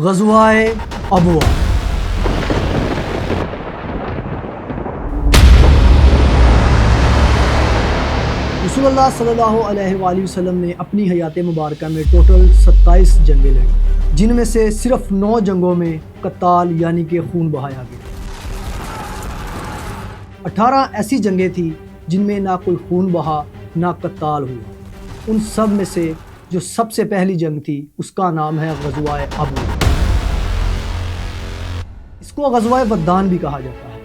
غزوہ ابوا۔ رسول اللہ صلی اللہ علیہ وآلہ وسلم نے اپنی حیات مبارکہ میں ٹوٹل 27 جنگیں لڑیں، جن میں سے صرف 9 جنگوں میں قتال یعنی کہ خون بہایا گیا۔ 18 ایسی جنگیں تھیں جن میں نہ کوئی خون بہا نہ قتال ہوا۔ ان سب میں سے جو سب سے پہلی جنگ تھی اس کا نام ہے غزوہ ابوا۔ اس کو غزوہ ودان بھی کہا جاتا ہے۔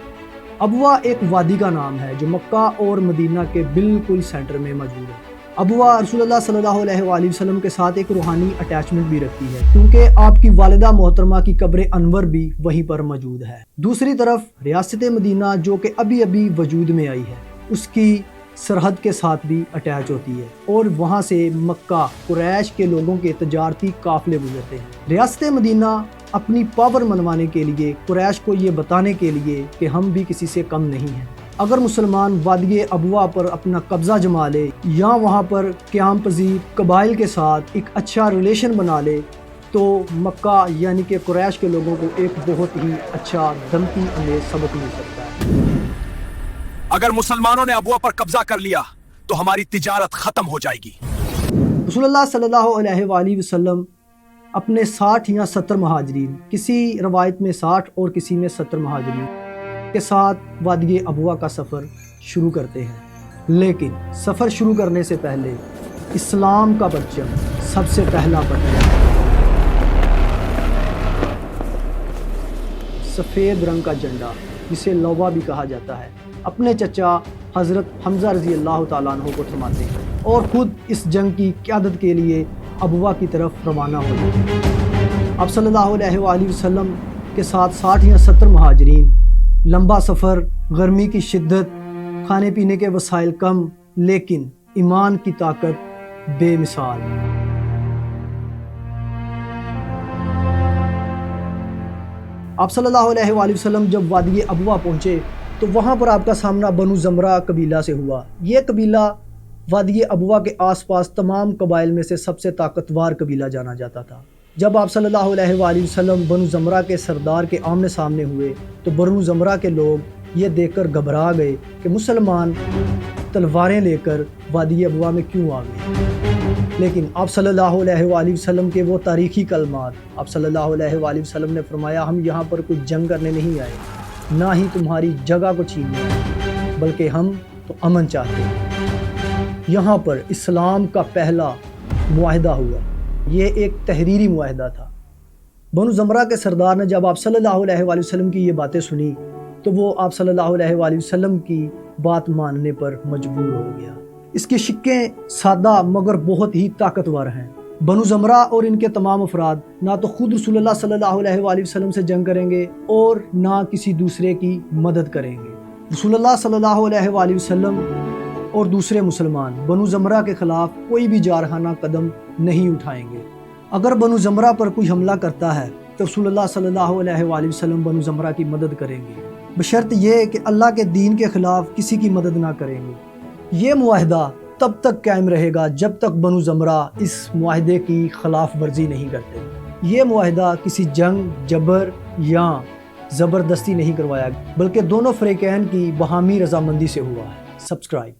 ابوا ایک وادی کا نام ہے جو مکہ اور مدینہ کے بالکل سینٹر میں موجود ہے۔ ابوا رسول اللہ صلی اللہ علیہ وآلہ وسلم کے ساتھ ایک روحانی اٹیچمنٹ بھی رکھتی ہے، کیونکہ آپ کی والدہ محترمہ کی قبر انور بھی وہیں پر موجود ہے۔ دوسری طرف ریاست مدینہ جو کہ ابھی ابھی وجود میں آئی ہے، اس کی سرحد کے ساتھ بھی اٹیچ ہوتی ہے، اور وہاں سے مکہ قریش کے لوگوں کے تجارتی قافلے گزرتے ہیں۔ ریاست مدینہ اپنی پاور منوانے کے لیے، قریش کو یہ بتانے کے لیے کہ ہم بھی کسی سے کم نہیں ہیں، اگر مسلمان وادی ابوا پر اپنا قبضہ جما لے یا وہاں پر قیام پذیر قبائل کے ساتھ ایک اچھا ریلیشن بنا لے تو مکہ یعنی کہ قریش کے لوگوں کو ایک بہت ہی اچھا دھمکی انگیز سبق مل سکتا ہے۔ اگر مسلمانوں نے ابوا پر قبضہ کر لیا تو ہماری تجارت ختم ہو جائے گی۔ رسول اللہ صلی اللہ علیہ وآلہ وسلم اپنے 60 یا 70 مہاجرین، کسی روایت میں 60 اور کسی میں 70 مہاجرین کے ساتھ وادی ابوا کا سفر شروع کرتے ہیں، لیکن سفر شروع کرنے سے پہلے اسلام کا پرچم سب سے پہلا پکڑا، سفید رنگ کا جھنڈا جسے لوا بھی کہا جاتا ہے، اپنے چچا حضرت حمزہ رضی اللہ تعالیٰ عنہ کو تھماتے ہیں اور خود اس جنگ کی قیادت کے لیے ابوا کی طرف روانہ ہو جاتے ہیں۔ آپ صلی اللہ علیہ وآلہ وسلم کے ساتھ 60 یا 70 مہاجرین، لمبا سفر، گرمی کی شدت، کھانے پینے کے وسائل کم، لیکن ایمان کی طاقت بے مثال۔ آپ صلی اللہ علیہ وآلہ وسلم جب وادی ابوا پہنچے تو وہاں پر آپ کا سامنا بنو زمرہ قبیلہ سے ہوا۔ یہ قبیلہ وادی ابوا کے آس پاس تمام قبائل میں سے سب سے طاقتور قبیلہ جانا جاتا تھا۔ جب آپ صلی اللہ علیہ وآلہ وسلم بنو زمرہ کے سردار کے آمنے سامنے ہوئے تو بنو زمرہ کے لوگ یہ دیکھ کر گھبرا گئے کہ مسلمان تلواریں لے کر وادی ابوا میں کیوں آ گئے، لیکن آپ صلی اللہ علیہ وآلہ وسلم کے وہ تاریخی کلمات، آپ صلی اللہ علیہ وآلہ وسلم نے فرمایا، ہم یہاں پر کوئی جنگ کرنے نہیں آئے، نہ ہی تمہاری جگہ کو چھیننے آئے، بلکہ ہم تو امن چاہتے ہیں۔ یہاں پر اسلام کا پہلا معاہدہ ہوا، یہ ایک تحریری معاہدہ تھا۔ بنو زمرہ کے سردار نے جب آپ صلی اللہ علیہ وآلہ وسلم کی یہ باتیں سنی تو وہ آپ صلی اللہ علیہ وآلہ وسلم کی بات ماننے پر مجبور ہو گیا۔ اس کی شکیں سادہ مگر بہت ہی طاقتور ہیں۔ بنو زمرہ اور ان کے تمام افراد نہ تو خود رسول اللہ صلی اللہ علیہ وآلہ وسلم سے جنگ کریں گے اور نہ کسی دوسرے کی مدد کریں گے۔ رسول اللہ صلی اللہ علیہ وآلہ وسلم اور دوسرے مسلمان بنو زمرہ کے خلاف کوئی بھی جارحانہ قدم نہیں اٹھائیں گے۔ اگر بنو زمرہ پر کوئی حملہ کرتا ہے تو رسول اللہ صلی اللہ علیہ وآلہ وسلم بنو زمرہ کی مدد کریں گے، بشرط یہ کہ اللہ کے دین کے خلاف کسی کی مدد نہ کریں گے۔ یہ معاہدہ تب تک قائم رہے گا جب تک بنو زمرہ اس معاہدے کی خلاف ورزی نہیں کرتے۔ یہ معاہدہ کسی جنگ، جبر یا زبردستی نہیں کروایا، بلکہ دونوں فریقین کی باہمی رضامندی سے ہوا ہے۔ سبسکرائب